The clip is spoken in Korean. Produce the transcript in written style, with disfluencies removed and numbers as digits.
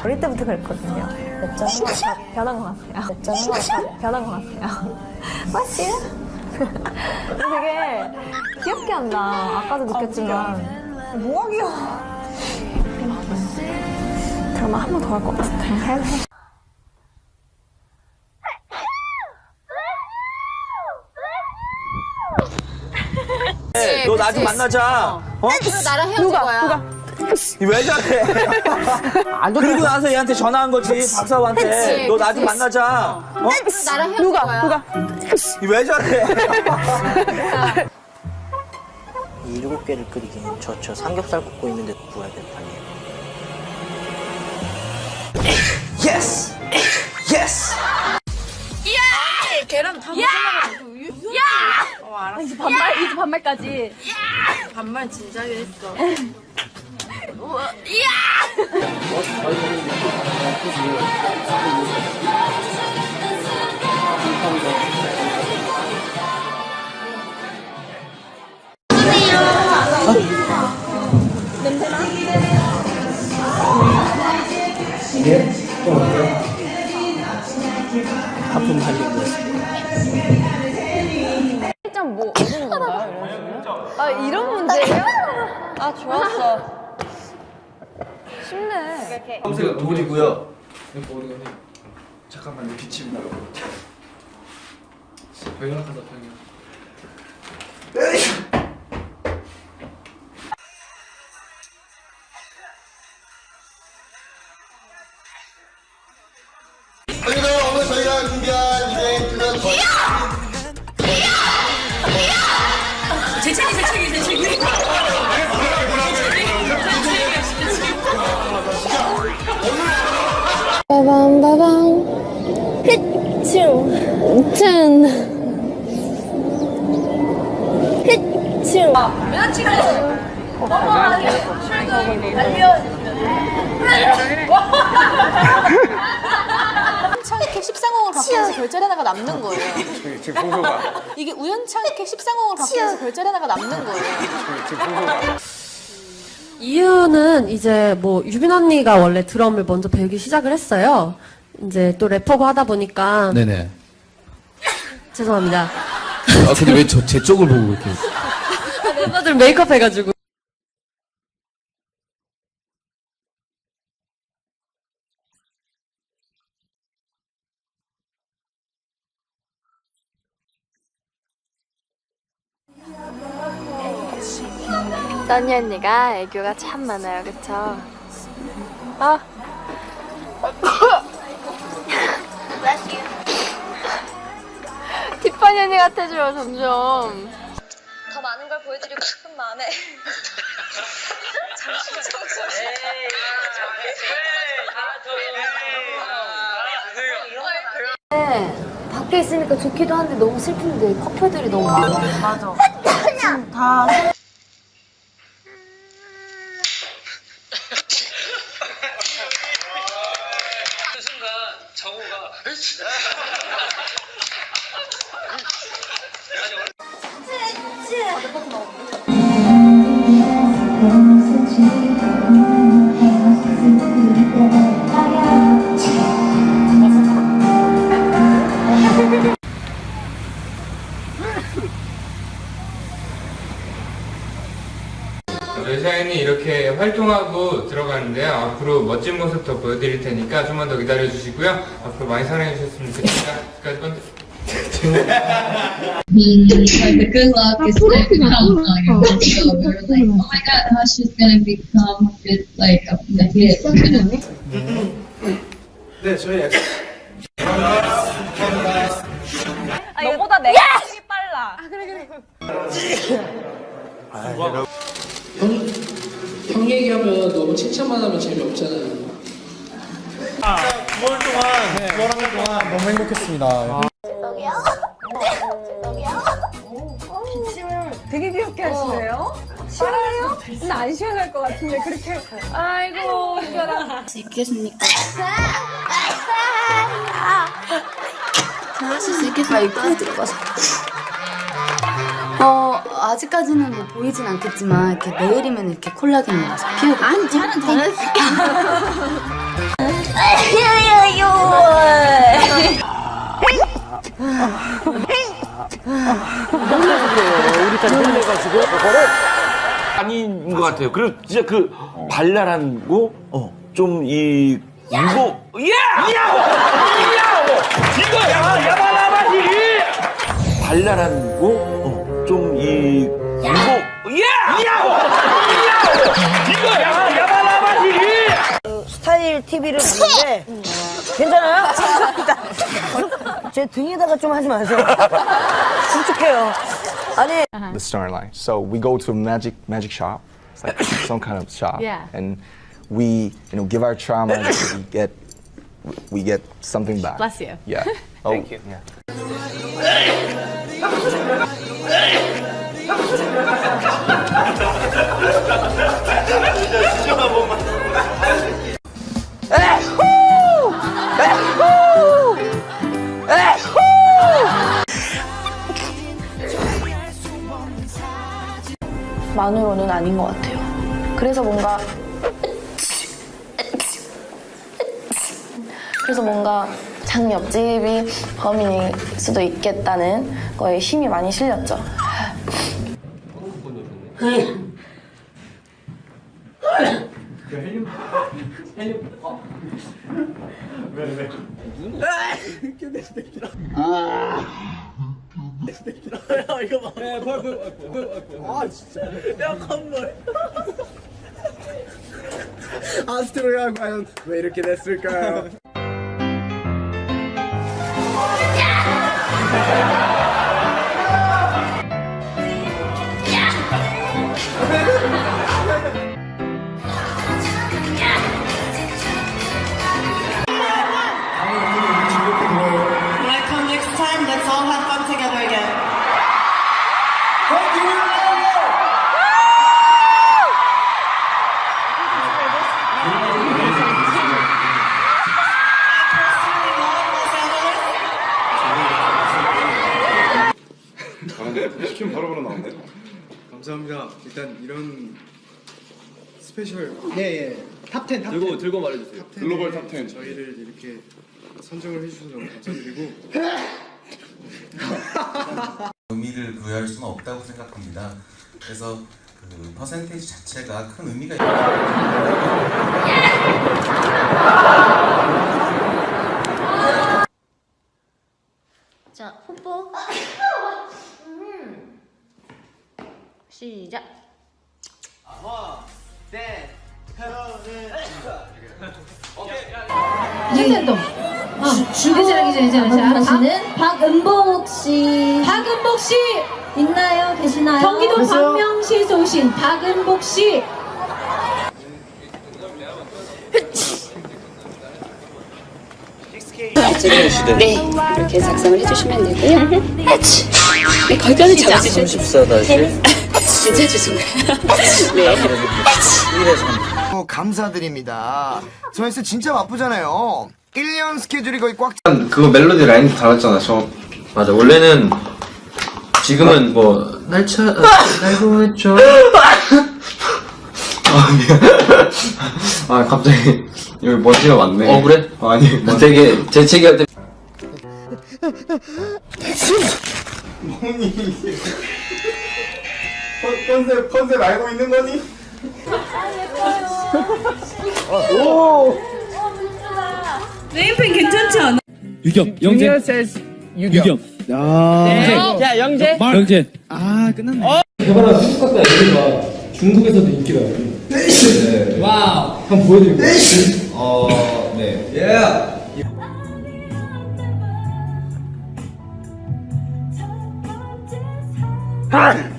어릴 때부터 그랬거든요. 몇 점 하나 다 변한 것 같아요. 몇 점 하나 다 변한 것 같아요. 맞지? 되게 귀엽게 한다. 아까도 느꼈지만. 뭐가 귀여워? 드라마 한 번 더 할 것 같아. 해. 너 나 좀 만나자. 어? 그리고 나랑 헤어질 거야. 왜 저래? 그리고 나서 얘한테 전화한 거지, 박사부한테. 너 나 좀 만나자. 어? 그리고 나랑 헤어질 거야. 왜 저래? 이 7개를 끓이기엔 저 삼겹살 굽고 있는데 구워야 될 판이에요. 예스! 예스! 계란 다 먹으려고. 야! 이제 반말까지. 반말 진작에 했어. 하품 하려고. 일단 뭐 얻는 건가요? 이런 식으로? 아 이런 문제예요? 아 좋았어. 쉽네. 검색은 돌이고요. 이거 어디 가니? 잠깐만 내 빛이 보여. 병약하다 병약. 오늘 저희가 준비한 이벤트는 빠밤빠밤 히츄 짠 히츄 우연찮게 13공을 바꾸면서 결제를 하나가 남는 거예요. 지금 풍소가. 이게 우연찮게 13공을 바꾸면서 결제를 하나가 남는 거예요. 지금 풍소가. 이유는 이제 뭐 유빈 언니가 원래 드럼을 먼저 배우기 시작을 했어요. 이제 또 래퍼고 하다 보니까 네네. 죄송합니다. 아 근데 왜 제 쪽을 보고 이렇게? 멤버들 메이크업 해가지고. 써니 언니가 애교가 참 많아요, 그쵸? 아. 티파니 언니 같아져요, 점점. 더 많은 걸 보여드리고 싶은 마음에. 밖에 있으니까 좋기도 한데 너무 슬픈데 커플들이 너무 많아. 맞아. 지금 다. 그 순간 정우가 저희 사연이 이렇게 활동하고 들어가는데요. 앞으로 멋진 모습 더 보여드릴 테니까 좀만 더 기다려주시고요. 앞으로 많이 사랑해주셨으면 좋겠습니다. Like the good luck is gonna become like a hit. So we were like, oh my god, Hush is gonna become like a hit. 네 저희 너보다 내 속이 빨라. 형 얘기하면 너무 칭찬만 하면 재미없잖아요. 9월 동안 너무 행복했습니다. 기침을 되게 귀엽게 하시네요. 시원해요? 근데 안 시원할 것 같은데 그렇게. 아이고 이거라. 수 있겠습니까? 잘하실 수 있겠습니까? 입구에 들어가서. 아직까지는 뭐 보이진 않겠지만 이렇게 내일이면 이렇게 콜라겐이 나서 피어가. 아니 잘은 잘했어. 우리까지 혼내가지고 그거를 아닌 것 같아요. 그리고 진짜 그 발랄하고 좀 이 무거 이거야 야바라바지 발랄하고 좀 이 무거 이거야 야바라바지 스타일 TV를 봤는데 괜찮아요? 제 등에다가 좀 하지 마세요. 끔찍해요. 아니. The storyline. So we go to a magic shop. It's like some kind of shop. Yeah. And we, give our trauma. we get something back. Bless you. Yeah. Thank you. Yeah. 만으로는 아닌 것 같아요. 그래서 뭔가 장 옆집이 범인일 수도 있겠다는 거에 힘이 많이 실렸죠. 아스트로야 과연 왜 이렇게 됐을까요? When I come next time, let's all have fun together again. 시키면 바로바로 나오네. 감사합니다. 일단 이런 스페셜 탑10 들고 말해주세요. 글로벌 탑10 저희를 이렇게 선정을 해주셔서 너무 감사드리고 의미를 부여할 수는 없다고 생각합니다. 그래서 그 퍼센테이지 자체가 큰 의미가 있습니다. 자, 뽀뽀. 시작. 이제도 괜찮아. 다음은 박은복 씨. 박은복 씨 있나요? 계시나요? 경기도 광명시에서 오신 박은복 씨. 네, 이렇게 작성을 해주시면 되고요. 네, 거기까지 잡아주셔도 쉽사다 진짜 죄송해요. 네. 감사드립니다. 저희스 진짜 바쁘잖아요. 1년 스케줄이 거의 꽉 그거 멜로디 라인도 달았잖아. 저 맞아. 원래는 지금은 뭐 날짜 알고 있죠. 아 갑자기 여기 먼지가 많네. 그래? 아니 되게 재채기할 때 컨셉 알고 있는 거니? 네임펜 괜찮지 않아? 유경, 영재. 유경. 야 영재. 영재. 아, 끝났네. 개발한 한국 가수 애들가 중국에서도 인기가 있어요. 와우. 한번 보여드릴게요. 네. 아!